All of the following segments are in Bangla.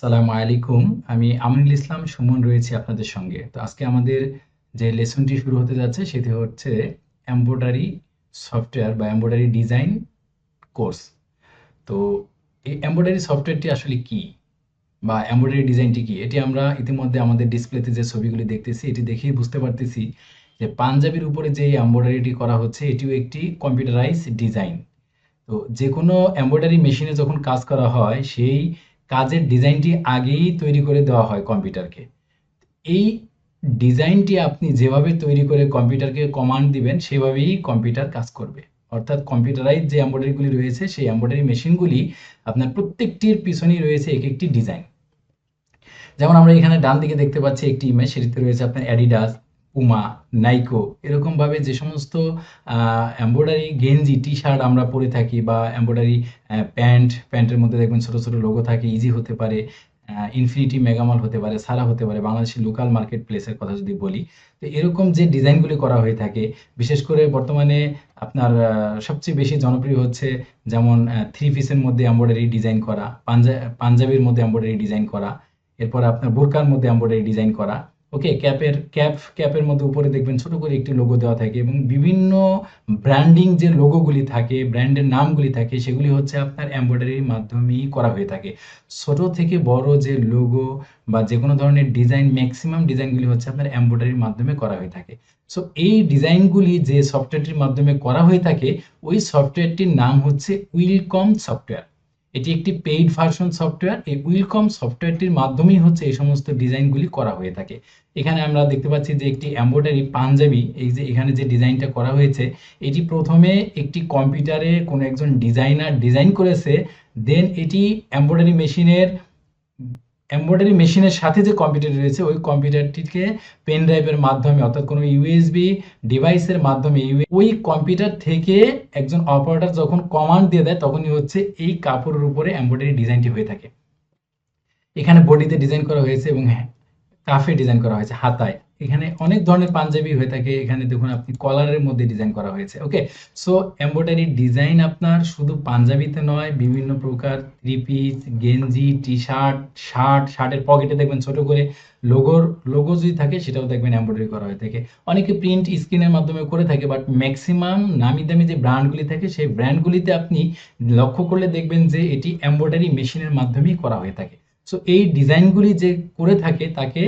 সালামু আলাইকুম। আমি আমিনুল ইসলাম সুমন রয়েছি আপনাদের সঙ্গে। তো আজকে আমাদের যে লেসনটি শুরু হতে যাচ্ছে সেটি হচ্ছে এমব্রয়ডারি সফটওয়্যার বা এমব্রয়ডারি ডিজাইন কোর্স। তো এই এমব্রয়ডারি সফটওয়্যারটি আসলে কি বা এমব্রয়ডারি ডিজাইনটি কি? এটি আমরা ইতিমধ্যে আমাদের ডিসপ্লেতে যে ছবিগুলি দেখতেছি এটি দেখেই বুঝতে পারতেছি যে পাঞ্জাবির উপরে যে এমব্রয়ডারিটি করা হচ্ছে এটিও একটি কম্পিউটারাইজ ডিজাইন। তো যেকোনো এমব্রয়ডারি মেশিনে যখন কাজ করা হয় সেই কাজের ডিজাইনটি আগেই তৈরি করে দেওয়া হয় কম্পিউটারকে। এই ডিজাইনটি আপনি যেভাবে তৈরি করে কম্পিউটারকে কমান্ড দিবেন সেভাবেই কম্পিউটার কাজ করবে। অর্থাৎ কম্পিউটারাইজ যে এমব্রয়ডারিগুলি রয়েছে সেই এমব্রয়ডারি মেশিনগুলি আপনার প্রত্যেকটির পিছনেই রয়েছে এক একটি ডিজাইন। যেমন আমরা এখানে ডান দিকে দেখতে পাচ্ছি একটি ইমেজ, সেটিতে রয়েছে আপনার অ্যাডিডাস, পুমা, নাইকো এরকমভাবে যে সমস্ত এমব্রয়ডারি গেঞ্জি টি শার্ট আমরা পরে থাকি বা এমব্রয়ডারি প্যান্টের মধ্যে দেখবেন ছোট ছোট লোগো থাকে, ইজি হতে পারে, ইনফিনিটি, মেগামল হতে পারে, সারা হতে পারে, বাংলাদেশের লোকাল মার্কেট প্লেসের কথা যদি বলি। তো এরকম যে ডিজাইনগুলি করা হয়ে থাকে, বিশেষ করে বর্তমানে আপনার সবচেয়ে বেশি জনপ্রিয় হচ্ছে যেমন থ্রি পিসের মধ্যে এমব্রয়ডারি ডিজাইন করা, পাঞ্জাবির মধ্যে এমব্রয়ডারি ডিজাইন করা, এরপর আপনার বোরকার মধ্যে এমব্রয়ডারি ডিজাইন করা। ওকে, ক্যাপের মধ্যে উপরে দেখবেন ছোট করে একটি লোগো দেওয়া থাকে এবং বিভিন্ন ব্র্যান্ডিং যে লোগোগুলি থাকে, ব্র্যান্ডের নামগুলি থাকে, সেগুলি হচ্ছে আপনার এমব্রয়ডারির মাধ্যমেই করা হয়ে থাকে। ছোট থেকে বড় যে লোগো বা যে কোনো ধরনের ডিজাইন, ম্যাক্সিমাম ডিজাইনগুলি হচ্ছে আপনার এমব্রয়ডারির মাধ্যমে করা হয়ে থাকে। সো এই ডিজাইনগুলি যে সফটওয়্যারটির মাধ্যমে করা হয়ে থাকে ওই সফটওয়্যারটির নাম হচ্ছে উইলকম সফটওয়্যার। এটি একটি পেইড ভার্সন সফটওয়্যার। এই উইলকম সফটওয়্যারটির মাধ্যমেই হচ্ছে এই সমস্ত ডিজাইনগুলি করা হয়ে থাকে। এখানে আমরা দেখতে পাচ্ছি যে একটি এমব্রয়ডারি পাঞ্জাবি, এই যে এখানে যে ডিজাইনটা করা হয়েছে এটি প্রথমে একটি কম্পিউটারে কোনো একজন ডিজাইনার ডিজাইন করেছে, দেন এটি এমব্রয়ডারি মেশিনের সাথে যে কম্পিউটার রয়েছে ওই কম্পিউটারটিকে পেন ড্রাইভের মাধ্যমে অর্থাৎ কোনো ইউএসবি ডিভাইসের মাধ্যমে ওই কম্পিউটার থেকে একজন অপারেটর যখন কমান্ড দিয়ে দেয় তখনই হচ্ছে এই কাপড়ের উপরে এমব্রয়ডারি ডিজাইনটি হয়ে থাকে। এখানে বডিতে ডিজাইন করা হয়েছে এবং হ্যাঁ, কাফে ডিজাইন করা হয়েছে, হাতায়। এখানে অনেক ধরনের পাঞ্জাবি হয়ে থাকে, এখানে দেখুন আপনি কলারের মধ্যে ডিজাইন করা হয়েছে। ওকে, সো এমব্রয়ডারি ডিজাইন আপনার শুধু পাঞ্জাবিতে নয়, বিভিন্ন প্রকার থ্রি পিস, গেঞ্জি, টি শার্ট, শার্টের পকেটে দেখবেন ছোট করে লোগো যদি থাকে সেটাও দেখবেন এমব্রয়ডারি করা হয়ে থাকে। অনেকে প্রিন্ট স্ক্রিনের মাধ্যমে করে থাকে, বাট ম্যাক্সিমাম নামি দামি যে ব্র্যান্ডগুলি থাকে সেই ব্র্যান্ডগুলিতে আপনি লক্ষ্য করলে দেখবেন যে এটি এমব্রয়ডারি মেশিনের মাধ্যমেই করা হয়ে থাকে। সো এই ডিজাইনগুলি যে করে থাকে তাকে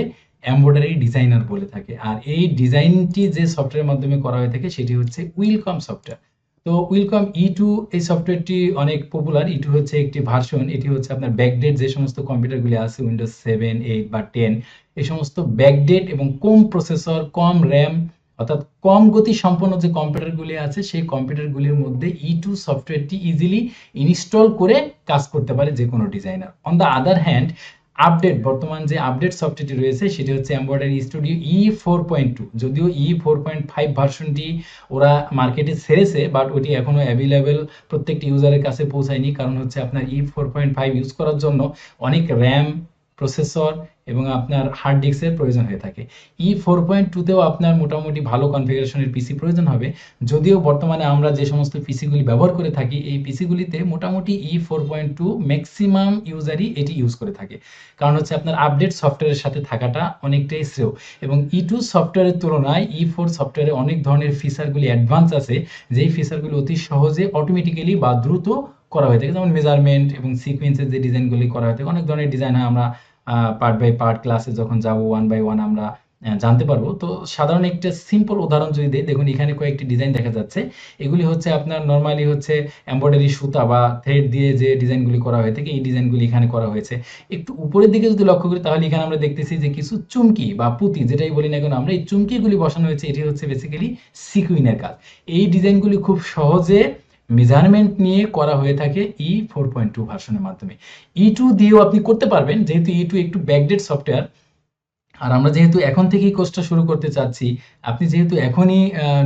এমব্রয়ডারি ডিজাইনার বলে থাকে। আর এই ডিজাইনটি যে সফটওয়্যারের মাধ্যমে করা হয়ে থাকে সেটি হচ্ছে উইলকম সফটওয়্যার। তো উইলকম E2 এই সফটওয়্যারটি অনেক পপুলার। E2 হচ্ছে একটি ভার্সন। এটি হচ্ছে আপনার ব্যাকডেট যে সমস্ত কম্পিউটারগুলি আছে উইন্ডোজ 7, 8 বা 10, এই সমস্ত ব্যাকডেট এবং কম প্রসেসর, কম র্যাম অর্থাৎ কম গতি সম্পন্ন যে কম্পিউটারগুলি আছে সেই কম্পিউটারগুলির মধ্যে E2 সফটওয়্যারটি ইজিলি ইনস্টল করে কাজ করতে পারে যে কোনো designer. On the other hand, বর্তমান যে আপডেট সফটওয়্যারটি রয়েছে সেটি হচ্ছে এমব্রয়ডারি স্টুডিও E4.2। যদিও E4.5 ভার্সনটি ওরা মার্কেটে ছেড়েছে, বাট ওটি এখনো অ্যাভেলেবেল প্রত্যেকটি ইউজারের কাছে পৌঁছায়নি। কারণ হচ্ছে আপনার E4.5 ইউজ করার জন্য অনেক র্যাম, প্রসেসর এবং আপনার হার্ড ডিস্কের প্রয়োজন হয়ে থাকে। E4.2তেও আপনার মোটামুটি ভালো কনফিগারেশনের পিসি প্রয়োজন হবে। যদিও বর্তমানে আমরা যে সমস্ত পিসিগুলি ব্যবহার করে থাকি এই পিসিগুলিতে মোটামুটি E4.2 ম্যাক্সিমাম ইউজারই এটি ইউজ করে থাকে। কারণ হচ্ছে আপনার আপডেট সফটওয়্যারের সাথে থাকাটা অনেকটাই শ্রেয় এবং E2 সফটওয়্যারের তুলনায় E4 সফটওয়্যারে অনেক ধরনের ফিচারগুলি অ্যাডভান্স আছে, যেই ফিচারগুলি অতি সহজে অটোমেটিক্যালি বা দ্রুত করা হয়ে থাকে। যেমন মেজারমেন্ট এবং সিকোয়েন্সের যে ডিজাইনগুলি করা হয়ে থাকে, অনেক ধরনের ডিজাইন হয়, আমরা পার্ট বাই পার্ট ক্লাসে যখন যাব ওয়ান বাই ওয়ান আমরা জানতে পারবো। তো সাধারণ একটা সিম্পল উদাহরণ যদি দেই, দেখুন এখানে কয়েকটি ডিজাইন দেখা যাচ্ছে। এগুলি হচ্ছে আপনার নর্মালি হচ্ছে এমব্রয়ডারি সুতা বা থ্রেড দিয়ে যে ডিজাইনগুলি করা হয়ে থাকে এই ডিজাইনগুলি এখানে করা হয়েছে। একটু উপরের দিকে যদি লক্ষ্য করি তাহলে এখানে আমরা দেখতেছি যে কিছু চুমকি বা পুঁতি যেটাই বলি না কেন আমরা, এই চুমকিগুলি বসানো হয়েছে। এটি হচ্ছে বেসিক্যালি সিকুইনের কাজ। এই ডিজাইনগুলি খুব সহজে মেজারমেন্ট নিয়ে করা হয়ে থাকে E4.2 ভার্সনের মাধ্যমে। E2 দিয়েও আপনি করতে পারবেন, যেহেতু E2 একটু ব্যাকডেট সফটওয়্যার। আর আমরা যেহেতু এখন থেকেই কোর্সটা শুরু করতে চাচ্ছি, আপনি যেহেতু এখনই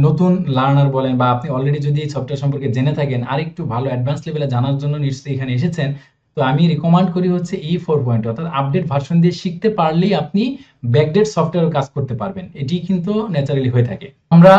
নতুন লার্নার বলেন বা আপনি অলরেডি যদি এই সফটওয়্যার সম্পর্কে জেনে থাকেন, আর একটু ভালো অ্যাডভান্স লেভেলে জানার জন্য নিশ্চয়ই এখানে এসেছেন। তো আমি রিকমেন্ড করি হচ্ছে E4.2 অর্থাৎ আপডেট ভার্সন দিয়ে শিখতে পারলেই আপনি ব্যাকডেট সফটওয়্যার কাজ করতে পারবেন। এটি কিন্তু ন্যাচারালি হয়ে থাকে। আমরা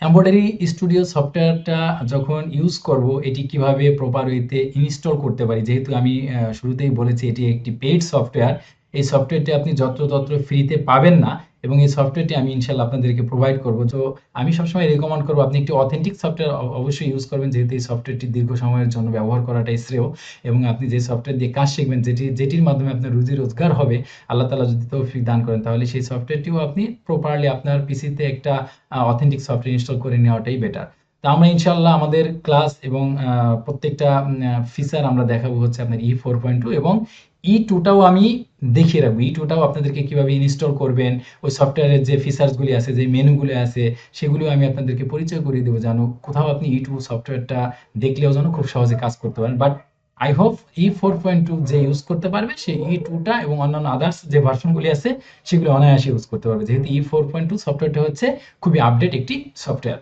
এমব্রয়ডারি স্টুডিও সফটওয়্যারটা যখন ইউজ করব এটি কিভাবে প্রপার ওয়েতে ইনস্টল করতে পারি, যেহেতু আমি শুরুতেই বলেছি এটি একটি পেইড সফটওয়্যার। এই সফটওয়্যারটি আপনি যত্রতত্র ফ্রিতে পাবেন না এবং এই সফটওয়্যারটি আমি ইনশাল্লাহ আপনাদেরকে প্রোভাইড করব। তো আমি সবসময় রেকমেন্ড করবো আপনি একটি অথেন্টিক সফটওয়্যার অবশ্যই ইউজ করবেন, যেহেতু এই সফটওয়্যারটি দীর্ঘ সময়ের জন্য ব্যবহার করাটাই শ্রেয় এবং আপনি যে সফটওয়্যার দিয়ে কাজ শিখবেন, যেটির মাধ্যমে আপনার রুজি রোজগার হবে, আল্লাহ তাআলা যদি তৌফিক দান করেন, তাহলে সেই সফটওয়্যারটিও আপনি প্রপারলি আপনার পিসিতে একটা অথেন্টিক সফটওয়্যার ইনস্টল করে নেওয়াটাই বেটার। তো আমরা ইনশাল্লাহ আমাদের ক্লাস এবং প্রত্যেকটা ফিচার আমরা দেখাবো হচ্ছে আপনার E4.2 এবং E2টাও আমি দেখিয়ে রাখবো। E2টাও আপনাদেরকে কিভাবে ইনস্টল করবেন, ওই সফটওয়্যারের যে ফিচার্সগুলি আছে, যে মেনুগুলি আছে, সেগুলিও আমি আপনাদেরকে পরিচয় করিয়ে দেবো, যেন কোথাও আপনি E2 সফটওয়্যারটা দেখলেও যেন খুব সহজে কাজ করতে পারেন। বাট আই হোপ E4.2 যে ইউজ করতে পারবে সে E2টা এবং অন্যান্য আদার্স যে ভার্সনগুলি আছে সেগুলো অনায়াসে ইউজ করতে পারবে, যেহেতু E4.2 সফটওয়্যারটা হচ্ছে খুবই আপডেট একটি সফটওয়্যার।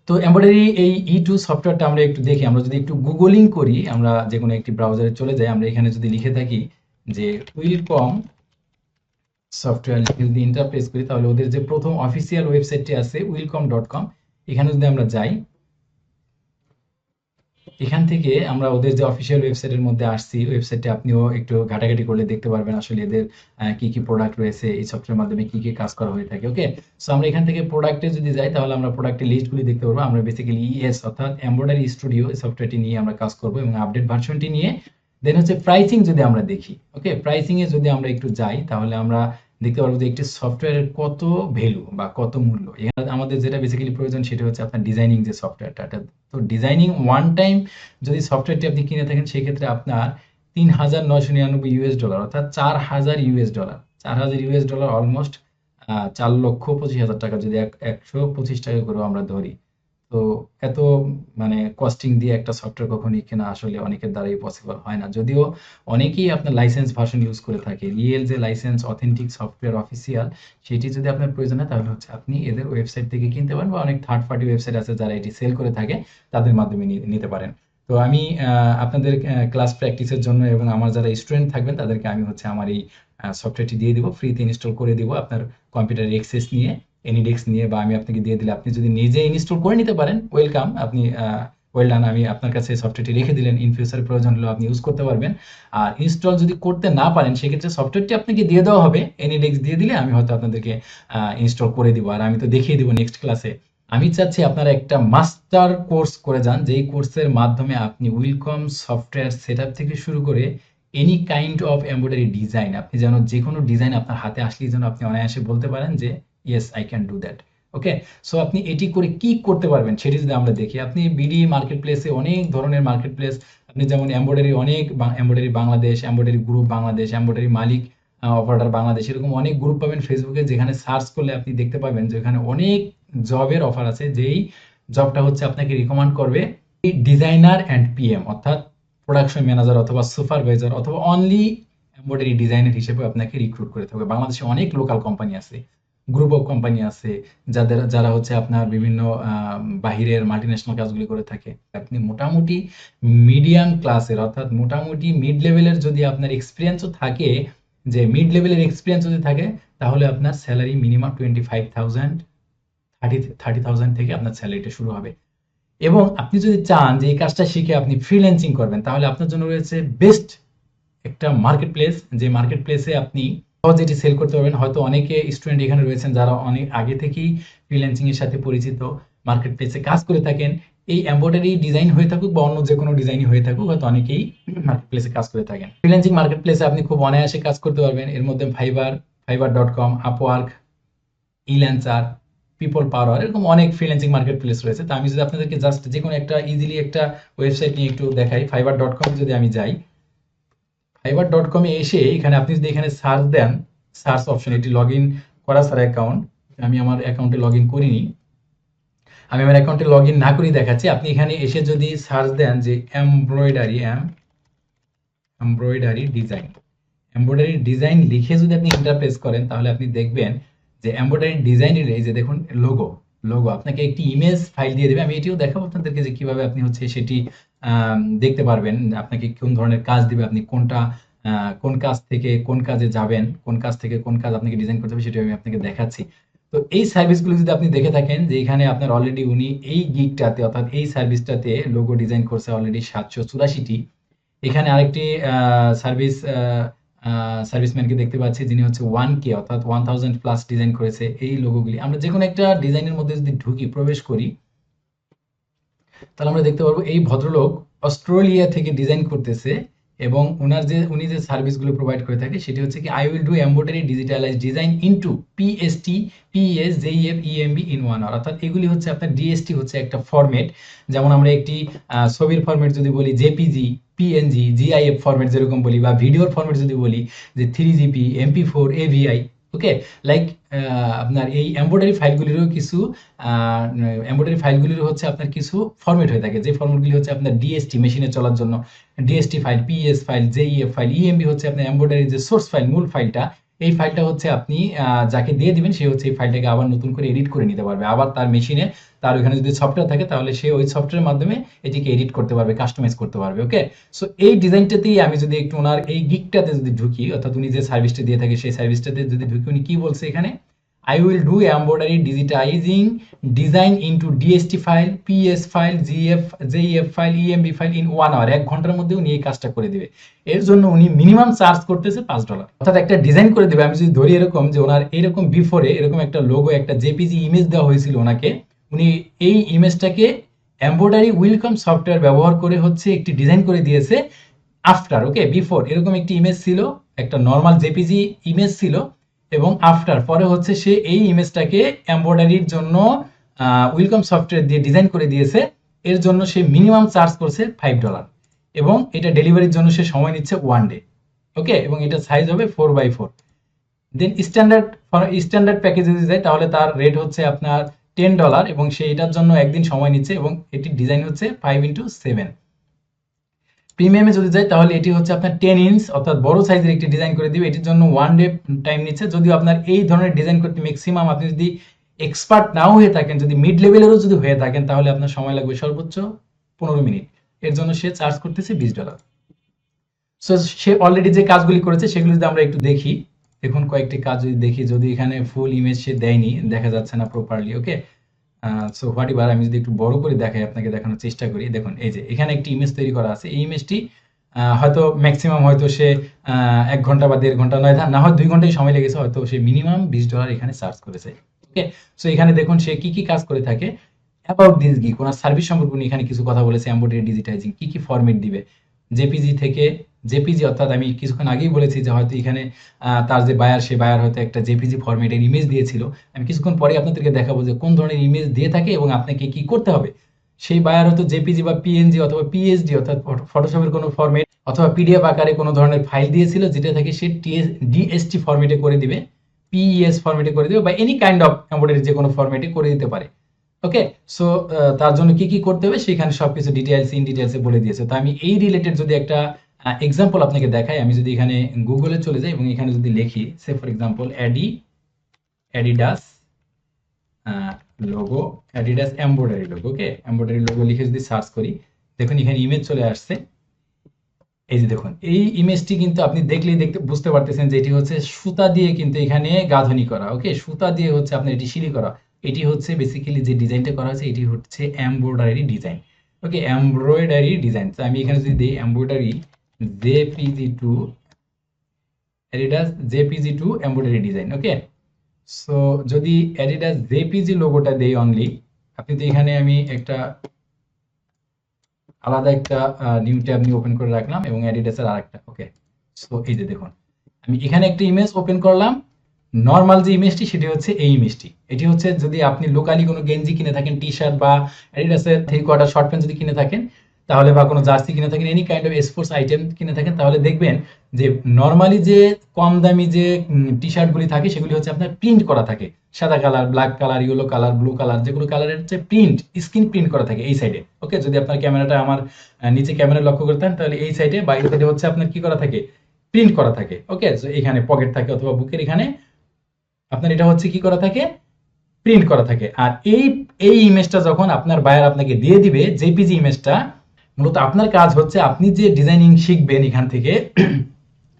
তো এমব্রয়ডারি এই E2 সফটওয়্যারটা আমরা একটু দেখি। আমরা যদি একটু গুগলিং করি, আমরা যে কোনো একটি ব্রাউজারে চলে যাই, আমরা এখানে যদি লিখে থাকি যে ওয়েলকম সফটওয়্যার, লিখে যদি এন্টার প্রেস করি, তাহলে ওদের যে প্রথম অফিসিয়াল ওয়েবসাইটটি আছে welcome.com, এখানে যদি আমরা যাই, এখান থেকে আমরা ওদের যে অফিসিয়াল ওয়েবসাইটের মধ্যে আসছি, ওয়েবসাইটে আপনিও একটু ঘাটাঘাটি করলে দেখতে পারবেন আসলে এদের কি কি প্রোডাক্ট রয়েছে, এই সফটওয়্যারের মাধ্যমে কি কি কাজ করা হয়ে থাকে। ওকে, সো আমরা এখান থেকে প্রোডাক্টে যদি যাই, তাহলে আমরা প্রোডাক্টের লিস্টগুলি দেখতে পারবো। আমরা বেসিক্যালি ইএস অর্থাৎ এমব্রয়ডারি স্টুডিও এই সফটওয়্যারটি নিয়ে আমরা কাজ করবো এবং আপডেট ভার্সনটি নিয়ে। দেন হচ্ছে প্রাইসিং যদি আমরা দেখি, ওকে, প্রাইসিং এ যদি আমরা একটু যাই, তাহলে আমরা দেখতে পারবো যে একটি সফটওয়্যারের কত ভ্যালু বা কত মূল্য। এখানে আমাদের যেটা বেসিক্যালি প্রয়োজন সেটা হচ্ছে আপনার ডিজাইনিং যে সফটওয়্যারটা, তো ডিজাইনিং ওয়ান টাইম যদি সফটওয়্যারটি আপনি কিনে থাকেন, সেক্ষেত্রে আপনার $3,999 অর্থাৎ $4,000, $4,000 অলমোস্ট 4,25,000 টাকা, যদি 125 টাকা করে আমরা ধরি। তো এত মানে কস্টিং দিয়ে একটা সফটওয়্যার কখনই কেনা আসলে অনেকের দ্বারাই পসিবল হয় না, যদিও অনেকেই আপনার লাইসেন্স ভার্সন ইউজ করে থাকে। রিয়েল যে লাইসেন্স অথেন্টিক সফটওয়্যার অফিসিয়াল, সেটি যদি আপনার প্রয়োজন হয়, তাহলে হচ্ছে আপনি এদের ওয়েবসাইট থেকে কিনতে পারেন বা অনেক থার্ড পার্টি ওয়েবসাইট আছে যারা এটি সেল করে থাকে, তাদের মাধ্যমে নিতে পারেন। তো আমি আপনাদের ক্লাস প্র্যাকটিসের জন্য এবং আমার যারা স্টুডেন্ট থাকবেন তাদেরকে আমি হচ্ছে আমার এই সফটওয়্যারটি দিয়ে দিব, ফ্রিতে ইনস্টল করে দিব আপনার কম্পিউটার এক্সেস নিয়ে, এনিডেক্স নিয়ে, বা আমি আপনাকে দিয়ে দিলে আপনি যদি নিজে ইনস্টল করে নিতে পারেন, ওয়েলকাম, আপনি ওয়েল ডান, আমি আপনার কাছে সফটওয়্যারটি রেখে দিলেন, ইন ফিউচার প্রয়োজন হলেও আপনি ইউজ করতে পারবেন। আর ইনস্টল যদি করতে না পারেন, সেক্ষেত্রে সফটওয়্যারটি আপনাকে দিয়ে দেওয়া হবে, এনিডেক্স দিয়ে দিলে আমি হয়তো আপনাদেরকে ইনস্টল করে দিব, আর আমি তো দেখিয়ে দিব নেক্সট ক্লাসে। আমি চাচ্ছি আপনারা একটা মাস্টার কোর্স করে যান, যেই কোর্সের মাধ্যমে আপনি ওয়েলকম সফটওয়্যার সেটআপ থেকে শুরু করে any kind of embroidery design, আপনি যেন যে কোনো ডিজাইন আপনার হাতে আসলেই যেন আপনি অনায়াসে বলতে পারেন যে yes I can do that. Okay, so আপনি এটি করে কি করতে পারবেন সেটি যদি আমরা দেখি, আপনি বিডি মার্কেট প্লেসে অনেক ধরনের মার্কেট প্লেস, আপনি যেমন এমব্রয়ডারি অনেক, embroidery Bangladesh, embroidery group Bangladesh, embroidery মালিক অপারেটর বাংলাদেশ, এরকম অনেক গ্রুপ পাবেন ফেসবুকে, যেখানে সার্চ করলে আপনি দেখতে পাবেন যে এখানে অনেক জবের অফার আছে, যেই জবটা হচ্ছে আপনাকে রিকমেন্ড করবে ডিজাইনার অ্যান্ড পিএম, অর্থাৎ প্রোডাকশন ম্যানেজার অথবা সুপারভাইজার অথবা অনলি এমব্রয়ডারি ডিজাইনার হিসেবে আপনাকে রিক্রুট করে থাকবে। বাংলাদেশে অনেক লোকাল কোম্পানি আছে, গ্রুপ অফ কোম্পানি আছে, যারা হচ্ছে আপনার বিভিন্ন বাহিরের মাল্টিন্যাশনাল কাজগুলি করে থাকে। আপনি মোটামুটি মিডিয়াম ক্লাসের অর্থাৎ মোটামুটি মিড লেভেলের যদি আপনার এক্সপিরিয়েন্সও থাকে, যে মিড লেভেলের এক্সপিরিয়েন্স যদি থাকে, তাহলে আপনার স্যালারি মিনিমাম 25,000 30,000 থেকে আপনার স্যালারিটা শুরু হবে। এবং আপনি যদি চান যে এই কাজটা শিখে আপনি ফ্রিল্যান্সিং করবেন, তাহলে আপনার জন্য রয়েছে বেস্ট একটা মার্কেট প্লেস, যে মার্কেট প্লেসে আপনি সহজে এটি সেল করতে পারবেন। হয়তো অনেকে স্টুডেন্ট এখানে রয়েছেন যারা অনেক আগে থেকেই ফ্রিল্যান্সিং এর সাথে পরিচিত, মার্কেট প্লেসে কাজ করে থাকেন, এই এমব্রয়ডারি ডিজাইন হয়ে থাকুক বা অন্য যে কোনো ডিজাইনই হয়ে থাকুক, হয়তো অনেকেই মার্কেট প্লেসে কাজ করে থাকেন। ফ্রিল্যান্সিং মার্কেট প্লেসে আপনি খুব অনায়াসে কাজ করতে পারবেন। এর মধ্যে ফাইবার.com, আপওয়ার্ক, ইল্যান্সার, পিপল পাওয়ার, এরকম অনেক ফ্রিল্যান্সিং মার্কেট প্লেস রয়েছে। তো আমি যদি আপনাদেরকে জাস্ট যে কোনো একটা ইজিলি একটা ওয়েবসাইট নিয়ে একটু দেখাই, ফাইবার.com যদি আমি যাই, ফাইবার.com এ এসে এখানে আপনি যদি এখানে সার্চ দেন, সার্চ অপশন, এটি লগ ইন করা স্যার অ্যাকাউন্ট, আমি আমার অ্যাকাউন্টে লগ ইন করিনি, আমি আমার অ্যাকাউন্টে লগ ইন না করেই দেখাচ্ছি। আপনি এখানে এসে যদি সার্চ দেন যে এমব্রয়ডারি ডিজাইন লিখে যদি আপনি ইন্টারপ্রেস করেন, তাহলে আপনি দেখবেন যে এমব্রয়ডারি ডিজাইনের এই যে দেখুন লোগো, আপনাকে একটি ইমেজ ফাইল দিয়ে দেবে। আমি এটিও দেখাবো আপনাদেরকে যে কিভাবে আপনি হচ্ছে সেটি দেখতে পারবেন, আপনাকে কোন ধরনের কাজ দিবে, আপনি কোনটা কোন কাজ থেকে কোন কাজে যাবেন, কোন কাজ থেকে কোন কাজ আপনাকে ডিজাইন করতে হবে, সেটা আমি আপনাকে দেখাচ্ছি। তো এই সার্ভিসগুলো যদি আপনি দেখে থাকেন যে এখানে আপনার অলরেডি উনি এই গিগটাতে অর্থাৎ এই সার্ভিসটাতে লোগো ডিজাইন করছে অলরেডি 784টি। এখানে আরেকটি সার্ভিসম্যানকে দেখতে পাচ্ছি যিনি হচ্ছে 1K অর্থাৎ 1000 প্লাস ডিজাইন করেছে এই লোগোগুলি। আমরা যে কোনো একটা ডিজাইনের মধ্যে যদি ঢুকি, প্রবেশ করি, তাহলে আমরা দেখতে পারবো এই ভদ্রলোক অস্ট্রেলিয়া থেকে ডিজাইন করতেছে এবং উনি যে সার্ভিসগুলো প্রোভাইড করে থাকে সেটি হচ্ছে কি, I will do embroidery digitalize design into PST, PS, JEF, EMB in 1 hour. অর্থাৎ এগুলি হচ্ছে আপনার ডিএসটি হচ্ছে একটা ফরম্যাট। যেমন আমরা একটি ছবির ফরম্যাট যদি বলি জেপিজি, পিএনজি, জিআইএফ ফরম্যাট যেরকম বলি, বা ভিডিওর ফরম্যাট যদি বলি যে 3GP, MP4, এভিআই। ওকে, লাইক আপনার এই এমব্রয়ডারি ফাইলগুলির হচ্ছে আপনার কিছু ফরম্যাট হয়ে থাকে, যে ফরম্যাটগুলি হচ্ছে আপনার ডিএসটি মেশিনে চলার জন্য DST file, PS file, JEF file, EMB হচ্ছে আপনার এমব্রয়ডারি যে সোর্স ফাইল, মূল ফাইলটা। এই ফাইলটা হচ্ছে আপনি যাকে দিয়ে দিবেন সে হচ্ছে এই ফাইলটাকে আবার নতুন করে এডিট করে নিতে পারবে। আবার তার মেশিনে, তার ওইখানে যদি সফটওয়্যার থাকে তাহলে সে ওই সফটওয়্যারের মাধ্যমে এটিকে এডিট করতে পারবে, কাস্টমাইজ করতে পারবে। ওকে, সো এই ডিজাইনটাতেই আমি যদি একটু ওনার এই গিগটাতে যদি ঢুকি, অর্থাৎ উনি যে সার্ভিসটা দিয়ে থাকে সেই সার্ভিসটাতে যদি ঢুকি, উনি কি বলছে এখানে, I will do embroidery digitizing design into DST file, PS file, JEF file, EMB file in 1 hour। 1 ঘন্টার মধ্যে উনি এই কাজটা করে দিবে। এর জন্য উনি মিনিমাম চার্জ করতেছে $5। অর্থাৎ একটা ডিজাইন করে দিবে। আমি যদি ধরি এরকম যে ওনার এরকম বিফোরে এরকম একটা লোগো, একটা জেপিজি ইমেজ দেওয়া হয়েছিল ওনাকে, উনি এই ইমেজটাকে এমব্রয়ডারি ওয়েলকাম সফটওয়্যার ব্যবহার করে হচ্ছে একটি ডিজাইন করে দিয়েছে আফটার। ওকে, বিফোর এরকম একটি ইমেজ ছিল, একটা নর্মাল জেপিজি ইমেজ ছিল, এবং আফটার পরে হচ্ছে সে এই ইমেজটাকে এমব্রয়ডারির জন্য ওয়েলকাম সফটওয়্যার দিয়ে ডিজাইন করে দিয়েছে। এর জন্য সে মিনিমাম চার্জ করছে $5 এবং এটা ডেলিভারির জন্য সে সময় নিচ্ছে 1 ডে। ওকে, এবং এটা সাইজ হবে 4x4। দেন স্ট্যান্ডার্ড প্যাকেজ যদি যায় তাহলে তার রেট হচ্ছে আপনার $10 এবং সে এটার জন্য একদিন সময় নিচ্ছে এবং এটির ডিজাইন হচ্ছে 5x7। প্রিমিয়ামে যদি যায় তাহলে এটি হচ্ছে আপনার 10 ইঞ্চ অর্থাৎ বড় সাইজের একটি ডিজাইন করে দিবে। এটির জন্য 1 ডে টাইম নিচ্ছে। যদিও আপনার এই ধরনের ডিজাইন করতে ম্যাক্সিমাম আপনি যদি এক্সপার্ট নাও হয়ে থাকেন, যদি মিড লেভেলেরও যদি হয়ে থাকেন, তাহলে আপনার সময় লাগবে সর্বোচ্চ 15 মিনিট। এর জন্য সে চার্জ করতেছে $20। সো সে অলরেডি যে কাজগুলি করেছে সেগুলো যদি আমরা একটু দেখি, দেখুন কয়েকটি কাজ যদি দেখি, যদি এখানে ফুল ইমেজ সে দেয়নি, দেখা যাচ্ছে না properly. Okay, so what ever, আমি যদি একটু বড় করে দেখাই, আপনাকে দেখানোর চেষ্টা করি। দেখুন এই যে এখানে একটি ইমেজ তৈরি করা আছে। এই ইমেজটি হয়তো ম্যাক্সিমাম হয়তো সে 1 ঘন্টা বা 1.5 ঘন্টা, না হয় 2 ঘন্টাই সময় লেগেছে, হয়তো সে মিনিমাম $20 এখানে চার্জ করেছে। ওকে, সো এখানে দেখুন সে কি কি কাজ করে থাকে। About this gig, owner service সম্পর্কে উনি এখানে কিছু কথা বলেছে। এমব্রয়ডারি ডিজিটাইজিং, কি কি ফরম্যাট দিবে, জেপিজি থেকে জেপিজি, অর্থাৎ আমি কিছুক্ষণ আগেই বলেছি যে হয়তো এখানে তার যে বায়ার, সে বায়ার হয়তো একটা জেপিজি ফরম্যাটের ইমেজ দিয়েছিল। আমি কিছুক্ষণ পরে আপনাদেরকে দেখাবো যে কোন ধরনের ইমেজ দিয়ে থাকে এবং আপনাকে কি করতে হবে। সেই বায়ার হয়তো জেপিজি বা পিএনজি অথবা পিএসডি অর্থাৎ ফটোশপের কোনো ফরম্যাট অথবা পিডিএফ আকারে কোনো ধরনের ফাইল দিয়েছিল, যেটা থেকে সে ডিএসটি ফরম্যাটে করে দিবে, পিইএস ফরম্যাটে করে দিবে, বা এনি কাইন্ড অফ এমব্রয়ডারি যে কোনো ফরম্যাটে করে দিতে পারে। ওকে, সো তার জন্য কি কি করতে হবে সেখানে সবকিছু ডিটেইলসে বলে দিয়েছে। তো আমি এই রিলেটেড যদি একটা এক্সাম্পল আপনাকে দেখাই, আমি যদি এখানে গুগলে চলে যাই এবং এখানে যদি লিখি say for example Adidas logo, Adidas embroidery logo. Okay, embroidery logo লিখে যদি সার্চ করি, দেখুন এখানে ইমেজ চলে আসছে। এই যে দেখুন এই ইমেজটি কিন্তু আপনি দেখলেই বুঝতে পারতেছেন যে এটি হচ্ছে সুতা দিয়ে কিন্তু এখানে গাঁথনি করা। ওকে, সুতা দিয়ে হচ্ছে আপনার এটি সিলি করা। এটি হচ্ছে বেসিক্যালি যে ডিজাইনটা করা হয়েছে এটি হচ্ছে embroidery design. Okay, embroidery design. তো আমি এখানে যদি দিই embroidery JPG2 Adidas JPG2 embroidery design. Okay, so যদি অ্যাডিডাস JPG লোগোটা দেই অনলি, আপনি তো এখানে আমি একটা আলাদা একটা নিউ ট্যাব নিয়ে ওপেন করে রাখলাম এবং অ্যাডিডাসের আরেকটা। ওকে, সো এই যে দেখুন আমি এখানে একটা ইমেজ ওপেন করলাম। নর্মাল যে ইমেজটি সেটি হচ্ছে এই ইমেজটি। এটি হচ্ছে যদি আপনি লোকালি কোনো গেঞ্জি কিনে থাকেন, টি শার্ট বা অ্যাডিডাসের 3/4 শর্ট প্যান্ট যদি কিনে থাকেন তাহলে, বা কোনো জার্সি কিনে থাকেন, any kind of sports item কিনে থাকেন, তাহলে দেখবেন যে নর্মালি যে কম দামি যে টি শার্টগুলি থাকে সেগুলি হচ্ছে আপনার প্রিন্ট করা থাকে, সাদা colour, black colour, yellow colour, blue colour, যেগুলো কালারের হচ্ছে প্রিন্ট, স্ক্রিন প্রিন্ট করা থাকে এই সাইডে। ওকে, যদি আপনার ক্যামেরাটা আমার নিচে ক্যামেরা লক্ষ্য করতেন তাহলে এই সাইডে বা এই সাইডে হচ্ছে আপনার কি করা থাকে, প্রিন্ট করা থাকে। ওকে, সো এখানে পকেট থাকে অথবা বুকের এখানে আপনার এটা হচ্ছে কি করা থাকে, প্রিন্ট করা থাকে। আর এই ইমেজটা যখন আপনার বায়ার আপনাকে দিয়ে দিবে জেপিজি ইমেজটা, মূলত আপনার কাজ হচ্ছে আপনি যে ডিজাইনিং শিখবেন এখান থেকে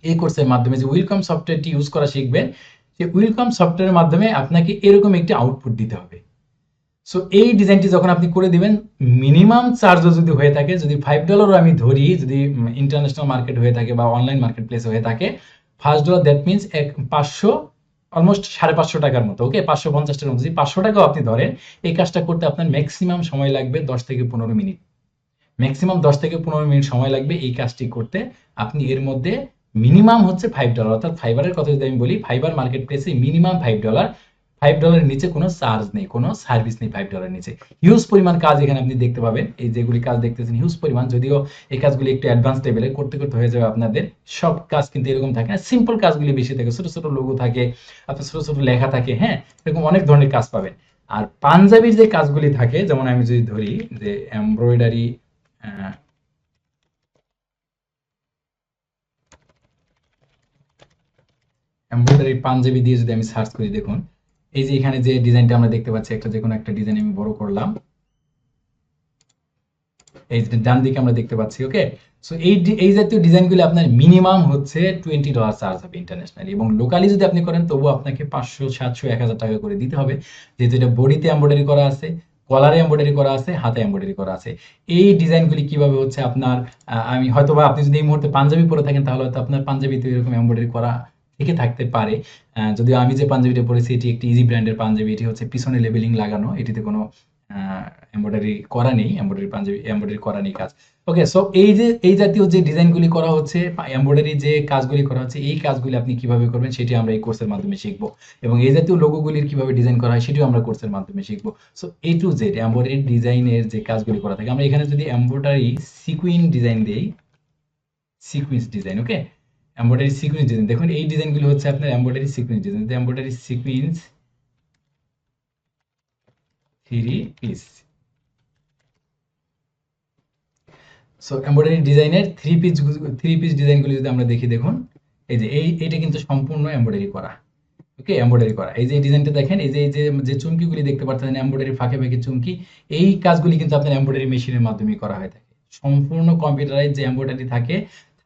এই কোর্সের মাধ্যমে যে ওয়েলকাম সফটওয়্যারটি ইউজ করা শিখবেন, যে ওয়েলকাম সফটওয়্যারের মাধ্যমে আপনাকে এরকম একটি আউটপুট দিতে হবে। সো এই ডিজাইনটি যখন আপনি করে দিবেন, মিনিমাম চার্জও যদি হয়ে থাকে, যদি $5 আমি ধরি, যদি ইন্টারন্যাশনাল মার্কেট হয়ে থাকে বা অনলাইন মার্কেট প্লেস হয়ে থাকে, $5 দ্যাট মিনস 500, অলমোস্ট $550 মতো। ওকে, 550 টাকার মতো। যদি $500 আপনি ধরেন, এই কাজটা করতে আপনার ম্যাক্সিমাম সময় লাগবে 10 থেকে 15 মিনিট। ম্যাক্সিমাম 10 থেকে 15 মিনিট সময় লাগবে এই কাজটি করতে। আপনি এর মধ্যে মিনিমাম হচ্ছে $5, অর্থাৎ ফাইবারের কথা যদি আমি বলি, ফাইবার মার্কেট প্লেসে মিনিমাম $5, $5 নিচে কোনো চার্জ নেই, কোনো সার্ভিস নেই $5 নিচে। হিউজ পরিমাণ কাজ এখানে আপনি দেখতে পাবেন। এই যেগুলি কাজ দেখতেছেন হিউজ পরিমাণ, যদিও এই কাজগুলি একটু অ্যাডভান্স লেভেলে করতে করতে হয়ে যাবে আপনাদের। সব কাজ কিন্তু এরকম থাকে না, সিম্পল কাজগুলি বেশি থাকে, ছোট ছোট লোগো থাকে, আপনার ছোট ছোট লেখা থাকে, হ্যাঁ, এরকম অনেক ধরনের কাজ পাবেন। আর পাঞ্জাবির যে কাজগুলি থাকে, যেমন আমি যদি ধরি যে এমব্রয়ডারি, এমব্রয়ডারি পাঞ্জাবি দিয়ে যদি আমি সার্চ করি, দেখুন এই যে এখানে যে ডিজাইনটা আমরা দেখতে পাচ্ছি, একটা যে কোনো একটা ডিজাইন আমি বড় করলাম, এই যে ডান দিকে আমরা দেখতে পাচ্ছি। ওকে, সো এই জাতীয় ডিজাইনগুলো আপনার মিনিমাম হচ্ছে $20 চার্জ হবে ইন্টারন্যাশনালি, এবং লোকালি যদি আপনি করেন তবুও আপনাকে 500, 700, 1000 টাকা করে দিতে হবে, যেহেতু এটা বডিতে এমব্রয়ডারি করা আছে, কলারে এমব্রয়ডারি করা আছে, হাতে এমব্রয়ডারি করা আছে। এই ডিজাইনগুলি কিভাবে হচ্ছে আপনার, আমি হয়তোবা আপনি যদি এই মুহূর্তে পাঞ্জাবি পরে থাকেন, তাহলে হয়তো আপনার পাঞ্জাবিতে এরকম এমব্রয়ডারি করা থেকে থাকতে পারে। যদিও আমি যে পাঞ্জাবিটা পরেছি এটি একটি ইজি ব্র্যান্ডের পাঞ্জাবি, এটি হচ্ছে পিছনে লেবেলিং লাগানো, এটিতে কোনো এমব্রয়ডারি করা নেই, এমব্রয়ডারি পাঞ্জাবি এমব্রয়ডারি করা নেই কাজ। ওকে, সো এই যে এই জাতীয় যে ডিজাইনগুলি করা হচ্ছে, এমব্রয়ডারি যে কাজগুলি করা হচ্ছে, এই কাজগুলি আপনি কিভাবে করবেন সেটি আমরা এই কোর্সের মাধ্যমে শিখব, এবং এই জাতীয় লোগোগুলির কিভাবে ডিজাইন করা হয় সেটিও আমরা কোর্সের মাধ্যমে শিখব। So A to Z embroidery ডিজাইনের যে কাজগুলি করা থাকে, আমরা এখানে যদি এমব্রয়ডারি সিকুইন ডিজাইন দেই, sequence design, okay, embroidery sequence design, দেখুন এই ডিজাইনগুলি হচ্ছে আপনার embroidery sequence design, embroidery sequence 3 piece. So embroidery ডিজাইনের 3 পিস ডিজাইনগুলি যদি আমরা দেখি, দেখুন এই যে এইটা কিন্তু সম্পূর্ণ এমব্রয়ডারি করা। ওকে, এমব্রয়ডারি করা, এই যে ডিজাইনটা দেখেন, এই যে চুমকিগুলি দেখতে পাচ্ছেন, এমব্রয়ডারি ফাঁকে ফাঁকে চুমকি, এই কাজগুলি কিন্তু আপনার এমব্রয়ডারি মেশিনের মাধ্যমে করা হয়ে থাকে। সম্পূর্ণ কম্পিউটারাইজ যে এমব্রয়ডারি থাকে,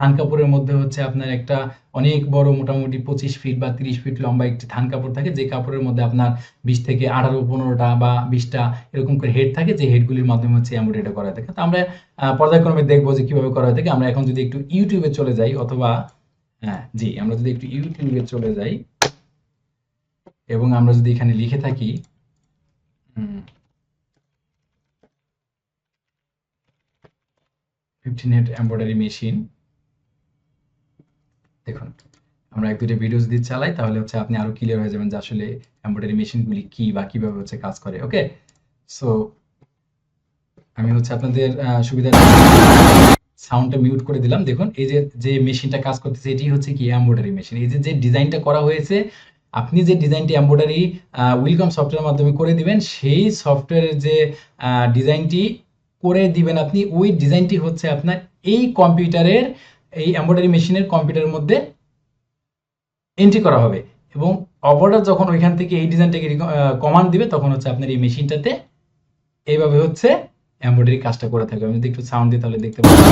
থান কাপড়ের মধ্যে হচ্ছে আপনার একটা অনেক বড়, মোটামুটি 25 ফিট বা 30 ফিট লম্বা একটি থান কাপড় থাকে, যে কাপড়ের মধ্যে আপনার 20 থেকে 18, 15টা বা 20টা এরকম করে হেড থাকে, যে হেডগুলির মাধ্যমে হচ্ছে এমব্রয়ডারি করা থাকে। তো আমরা পর্যায়ক্রমে দেখবো যে কিভাবে করা হয়ে থাকে। আমরা এখন যদি একটু ইউটিউবে চলে যাই, অথবা আমরা যদি একটু ইউটিউবে চলে যাই, এবং আমরা যদি এখানে লিখে থাকি ফিফটিন এমব্রয়ডারি মেশিন, দেখুন আমরা 1-2টা ভিডিও যদি চালাই, তাহলে হচ্ছে আপনি আরো ক্লিয়ার হয়ে যাবেন যে আসলে এমব্রয়ডারি মেশিনগুলি কি বা কিভাবে হচ্ছে কাজ করে। ওকে, সো আমি হচ্ছে আপনাদের সুবিধার সাউন্ডটা মিউট করে দিলাম। দেখুন এই যে মেশিনটা কাজ করতেছে, এটি হচ্ছে কি এমব্রয়ডারি মেশিন। এই যে ডিজাইনটা করা হয়েছে, আপনি যে ডিজাইনটি এমব্রয়ডারি ওয়েলকাম সফটওয়্যারের মাধ্যমে করে দিবেন, সেই সফটওয়্যারের যে ডিজাইনটি করে দিবেন আপনি, ওই ডিজাইনটি হচ্ছে আপনার এই কম্পিউটারের, এই এমব্রয়ডারি মেশিনের কম্পিউটারের মধ্যে এন্ট্রি করা হবে, এবং অপারেটর যখন ওইখান থেকে এই ডিজাইনটাকে কমান্ড দিবে, তখন হচ্ছে আপনার এই মেশিনটাতে এইভাবে হচ্ছে এমব্রয়ডারি কাজটা করে থাকবে। আমি যদি একটু সাউন্ড দিই তাহলে দেখতে পাচ্ছি।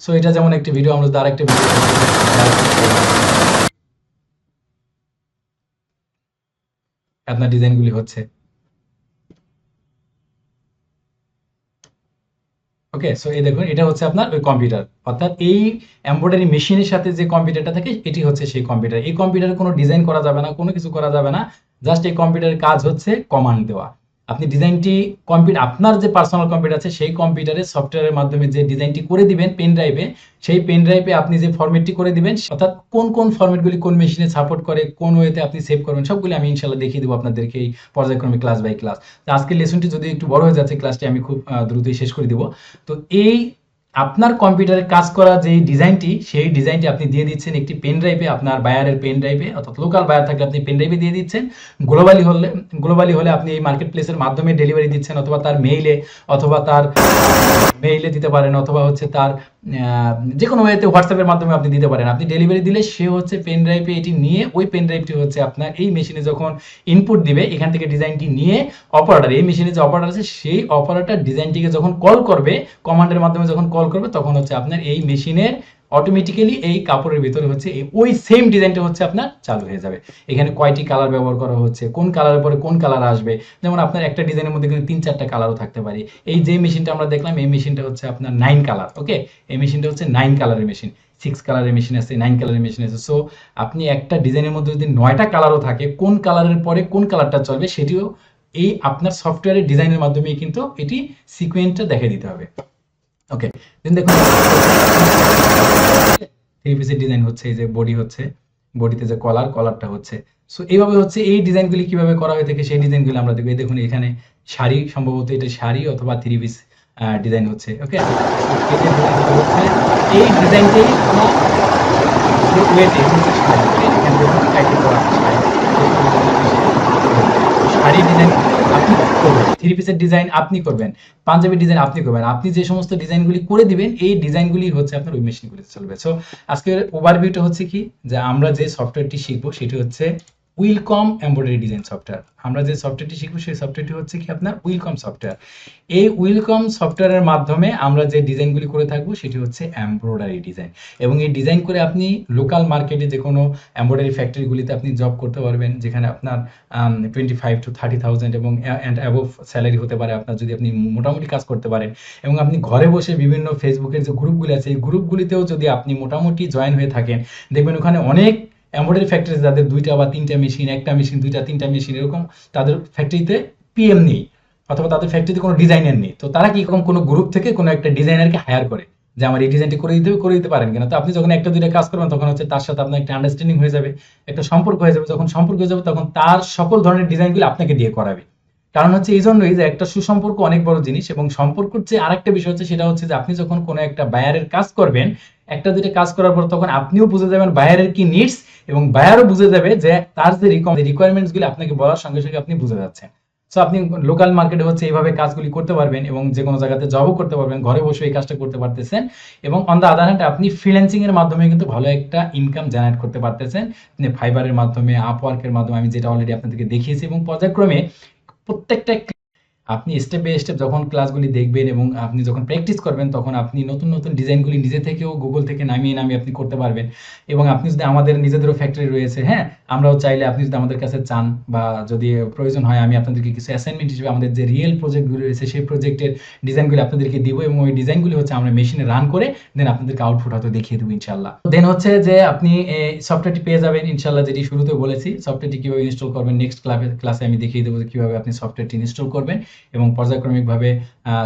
সো এটা যেমন একটা ভিডিও, আমরা যদি আরেকটা ভিডিও, আপনার ডিজাইনগুলি হচ্ছে। ওকে, সো এই দেখুন এটা হচ্ছে আপনার ওই কম্পিউটার, অর্থাৎ এই এমব্রয়ডারি মেশিনের সাথে যে কম্পিউটারটা থাকে, এটি হচ্ছে সেই কম্পিউটার। এই কম্পিউটারে কোনো ডিজাইন করা যাবে না, কোনো কিছু করা যাবে না, জাস্ট এই কম্পিউটারের কাজ হচ্ছে কমান্ড দেওয়া। আপনি ডিজাইনটি আপনার যে পার্সোনাল কম্পিউটার আছে, সেই কম্পিউটারের সফটওয়্যারের মাধ্যমে যে ডিজাইনটি করে দিবেন পেন ড্রাইভে, সেই পেন ড্রাইভে আপনি যে ফরম্যাটটি করে দিবেন, অর্থাৎ কোন কোন ফরম্যাটগুলি কোন মেশিনে সাপোর্ট করে, কোন ওয়েতে আপনি সেভ করবেন, সবগুলি আমি ইনশাআল্লাহ দেখিয়ে দেবো আপনাদেরকে এই পর্যায়ক্রমে ক্লাস বাই ক্লাস। তো আজকের লেসনটি যদি একটু বড় হয়ে যাচ্ছে, ক্লাসটি আমি খুব দ্রুতই শেষ করে দিব। তো এই আপনার কম্পিউটারে কাজ করা যে ডিজাইনটি, সেই ডিজাইনটি আপনি দিয়ে দিচ্ছেন একটি পেন ড্রাইভে, আপনার বায়ারের পেন ড্রাইভে, অর্থাৎ লোকাল বায়ার থাকলে আপনি পেন ড্রাইভে দিয়ে দিচ্ছেন। গ্লোবালি হলে আপনি এই মার্কেট প্লেসের মাধ্যমে ডেলিভারি দিচ্ছেন, অথবা তার মেইলে দিতে পারেন, অথবা হচ্ছে তার যে কোনো ওয়েতে হোয়াটসঅ্যাপের মাধ্যমে আপনি দিতে পারেন। আপনি ডেলিভারি দিলে সে হচ্ছে পেন ড্রাইভে এটি নিয়ে, ওই পেন ড্রাইভটি হচ্ছে আপনার এই মেশিনে যখন ইনপুট দিবে, এখান থেকে ডিজাইনটি নিয়ে অপারেটর, এই মেশিনে যে অপারেটর আছে, সেই অপারেটর ডিজাইনটিকে যখন কল করবে, কমান্ডের মাধ্যমে যখন কল করবে, তখন হচ্ছে আপনার এই মেশিনের অটোমেটিক্যালি এই কাপড়ের ভিতরে হচ্ছে ওই সেম ডিজাইনটা হচ্ছে আপনার চালু হয়ে যাবে। এখানে কয়টি কালার ব্যবহার করা হচ্ছে, কোন কালারের পরে কোন কালার আসবে, যেমন আপনার একটা ডিজাইনের মধ্যে কিন্তু 3-4টা কালারও থাকতে পারে। এই যে মেশিনটা আমরা দেখলাম, এই মেশিনটা হচ্ছে আপনার 9 কালার। ওকে, এই মেশিনটা হচ্ছে 9 কালারের মেশিন, 6 কালারের মেশিন আছে, 9 কালারের মেশিন আছে। সো আপনি একটা ডিজাইনের মধ্যে যদি 9টা কালারও থাকে, কোন কালারের পরে কোন কালারটা চলবে সেটিও এই আপনার সফটওয়্যারের ডিজাইনের মাধ্যমে কিন্তু এটি সিকোয়েন্সটা দেখে দিতে হবে। ওকে, দেন দেখুন থ্রি পিসের ডিজাইন হচ্ছে, এই যে বডি হচ্ছে, বডিতে যে কলারটা হচ্ছে। সো এইভাবে হচ্ছে এই ডিজাইনগুলি কিভাবে করা হয়ে থাকে সেই ডিজাইনগুলো আমরা দেখব। এই দেখুন এখানে শাড়ি, সম্ভবত এটা শাড়ি অথবা থ্রি পিস ডিজাইন হচ্ছে। ওকে, হচ্ছে এই ডিজাইনটাই আমার ওয়েটে হচ্ছে শাড়ি। এখানে দেখুন প্যাকেট করা আছে শাড়ি ডিজাইন আপনি করবেন, থ্রি পিসের ডিজাইন আপনি করবেন, পাঞ্জাবি ডিজাইন আপনি করবেন। আপনি যে সমস্ত ডিজাইনগুলি করে দিবেন এই ডিজাইনগুলি হচ্ছে আপনার ওই মেশিনগুলিতে চলবে। সো আজকের ওভারভিউটা হচ্ছে কি, যে আমরা যে সফটওয়্যারটি শিখবো সেটি হচ্ছে উইলকম এমব্রয়ডারি ডিজাইন সফটওয়্যার। আমরা যে সফটওয়্যারটি শিখবো সেই সফটওয়্যারটি হচ্ছে কি আপনার উইলকম সফটওয়্যার। এই উইলকম সফটওয়্যারের মাধ্যমে আমরা যে ডিজাইনগুলি করে থাকবো সেটি হচ্ছে এমব্রয়ডারি ডিজাইন, এবং এই ডিজাইন করে আপনি লোকাল মার্কেটে যে কোনো এমব্রয়ডারি ফ্যাক্টরিগুলিতে আপনি জব করতে পারবেন, যেখানে আপনার 25 to 30,000 এবং অ্যান্ড অ্যাবভ স্যালারি হতে পারে আপনার, যদি আপনি মোটামুটি কাজ করতে পারেন। এবং আপনি ঘরে বসে বিভিন্ন ফেসবুকের যে গ্রুপগুলি আছে এই গ্রুপগুলিতেও যদি আপনি মোটামুটি জয়েন হয়ে থাকেন, দেখবেন ওখানে অনেক এমব্রয়ডারি ফ্যাক্টরি যাদের 2টা বা 3টা মেশিন, একটা মেশিন 2টা 3টা মেশিন, এরকম তাদের ফ্যাক্টরিতে পিএম নেই অথবা তাদের ফ্যাক্টরিতে কোনো ডিজাইনার নেই। তো তারা কি রকম কোনো গ্রুপ থেকে কোনো একটা ডিজাইনারকে হায়ার করে যে আমার এই ডিজাইনটি করে দিতে পারেন কিনা। তো আপনি যখন একটা দুইটা কাজ করবেন তখন হচ্ছে তার সাথে আপনার একটা আন্ডারস্ট্যান্ডিং হয়ে যাবে, একটা সম্পর্ক হয়ে যাবে। যখন সম্পর্ক হয়ে যাবে তখন তার সকল ধরনের ডিজাইনগুলো আপনাকে দিয়ে করাবে। কারণ হচ্ছে এই জন্যই যে একটা সুসম্পর্ক অনেক বড় জিনিস, এবং সম্পর্কের যে আরেকটা বিষয় হচ্ছে সেটা হচ্ছে যে আপনি যখন কোনো একটা বায়ারের কাজ করবেন, একটা দুইটা কাজ করার পর তখন আপনিও বুঝে যাবেন বায়ারের কি নিডস, এবং বায়ারও বুঝে যাবে যে তার যে রিকোয়ারমেন্টস গুলো আপনাকে বলার সঙ্গে সঙ্গে আপনি বুঝে যাচ্ছেন। সো আপনি লোকাল মার্কেটে হচ্ছে এইভাবে কাজগুলি করতে পারবেন এবং যে কোনো জায়গাতে জবও করতে পারবেন, ঘরে বসে এই কাজটা করতে পারতেছেন। এবং অন দ্য আদার হ্যান্ড আপনি ফ্রিল্যান্সিং এর মাধ্যমে কিন্তু ভালো একটা ইনকাম জেনারেট করতে পারতেছেন। আপনি ফাইবারের মাধ্যমে, আপওয়ার্কের মাধ্যমে, আমি যেটা অলরেডি আপনাদেরকে দেখিয়েছি, এবং পর্যায়ক্রমে প্রত্যেকটা আপনি স্টেপ বাই স্টেপ যখন ক্লাসগুলি দেখবেন এবং আপনি যখন প্র্যাকটিস করবেন তখন আপনি নতুন নতুন ডিজাইনগুলি নিজে থেকেও গুগল থেকে নামিয়ে আপনি করতে পারবেন। এবং আপনি যদি, আমাদের নিজেদেরও ফ্যাক্টরি রয়েছে, হ্যাঁ, আমরাও চাইলে আপনি যদি আমাদের কাছে চান বা যদি প্রয়োজন হয় আমি আপনাদেরকে কিছু অ্যাসাইনমেন্ট হিসেবে আমাদের যে রিয়েল প্রজেক্টগুলি রয়েছে সেই প্রজেক্টের ডিজাইনগুলি আপনাদেরকে দিব, এবং ওই ডিজাইনগুলি হচ্ছে আমরা মেশিনে রান করে দেন আপনাদেরকে আউটপুট হয়তো দেখিয়ে দেবো ইনশাল্লাহ। দেন হচ্ছে যে আপনি সফটওয়্যারটি পেয়ে যাবেন ইনশাল্লাহ, যেটি শুরুতে বলেছি। সফটওয়্যারটি কীভাবে ইনস্টল করবেন নেক্সট ক্লাসে আমি দেখিয়ে দেবো যে কীভাবে আপনি সফটওয়্যারটি ইনস্টল করবেন এবং পর্যায়ক্রমিকভাবে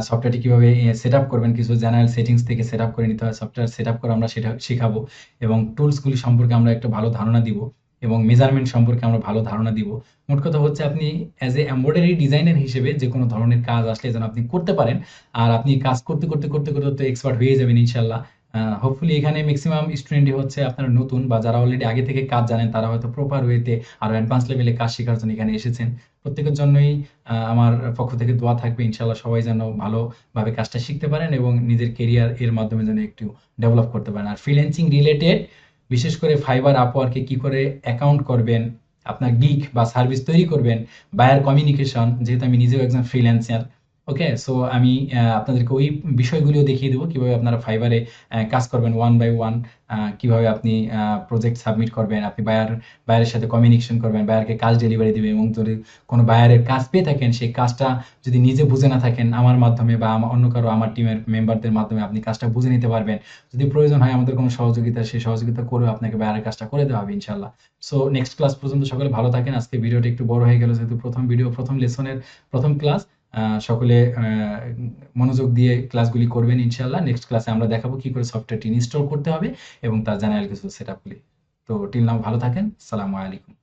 সফটওয়্যারটি কীভাবে সেট আপ করবেন। কিছু জেনারেল সেটিংস থেকে সেট আপ করে নিতে হয়, সফটওয়্যার সেট আপ করা আমরা সেটা শেখাবো, এবং টুলসগুলি সম্পর্কে আমরা একটা ভালো ধারণা দিব, এবং মেজারমেন্ট সম্পর্কে আমরা ভালো ধারণা দিব। মোট কথা হচ্ছে আপনি অ্যাজ এ এমব্রয়ডারি ডিজাইনার হিসেবে যে কোনো ধরনের কাজ আসলে যেন আপনি করতে পারেন, আর আপনি কাজ করতে করতে করতে করতে এক্সপার্ট হয়ে যাবেন ইনশাল্লাহ। হোপফুলি এখানে ম্যাক্সিমাম স্টুডেন্টই হচ্ছে আপনারা নতুন, বা যারা অলরেডি আগে থেকে কাজ জানেন তারা হয়তো প্রপার ওয়েতে আরও অ্যাডভান্স লেভেলে কাজ শেখার জন্য এখানে এসেছেন। প্রত্যেকের জন্যই আমার পক্ষ থেকে দোয়া থাকবে ইনশাল্লাহ সবাই যেন ভালোভাবে কাজটা শিখতে পারেন এবং নিজের কেরিয়ার এর মাধ্যমে যেন একটু ডেভেলপ করতে পারেন। আর ফ্রিল্যান্সিং রিলেটেড বিশেষ করে ফাইবার, আপওয়ার্কে কি করে অ্যাকাউন্ট করবেন, আপনার গিগ বা সার্ভিস তৈরি করবেন, বায়ার কমিউনিকেশন, যেহেতু আমি নিজেও একজন ফ্রিল্যান্সার। ওকে, সো আমি আপনাদেরকে ওই বিষয়গুলিও দেখিয়ে দেবো কীভাবে আপনারা ফাইবারে কাজ করবেন ওয়ান বাই ওয়ান, কীভাবে আপনি প্রজেক্ট সাবমিট করবেন, আপনি বায়ারের সাথে কমিউনিকেশন করবেন, বায়ারকে কাজ ডেলিভারি দেবেন, এবং যদি কোনো বায়ারের কাজ পেয়ে থাকেন সেই কাজটা যদি নিজে বুঝে না থাকেন আমার মাধ্যমে বা অন্য কারো আমার টিমের মেম্বারদের মাধ্যমে আপনি কাজটা বুঝে নিতে পারবেন। যদি প্রয়োজন হয় আমাদের কোনো সহযোগিতা, সেই সহযোগিতা করেও আপনাকে বায়ারের কাজটা করে দেওয়া হবে ইনশাল্লাহ। সো নেক্সট ক্লাস পর্যন্ত সকলে ভালো থাকেন। আজকে ভিডিওটা একটু বড় হয়ে গেল, যেহেতু প্রথম লেসনের প্রথম ক্লাস। সকলে মনোযোগ দিয়ে ক্লাসগুলি করবেন ইনশাল্লাহ। নেক্সট ক্লাসে আমরা দেখাবো কি করে সফটওয়্যারটি ইনস্টল করতে হবে এবং তার জেনারেল কিছু সেটআপগুলি। তো টিল নাও ভালো থাকেন, আসসালামু আলাইকুম।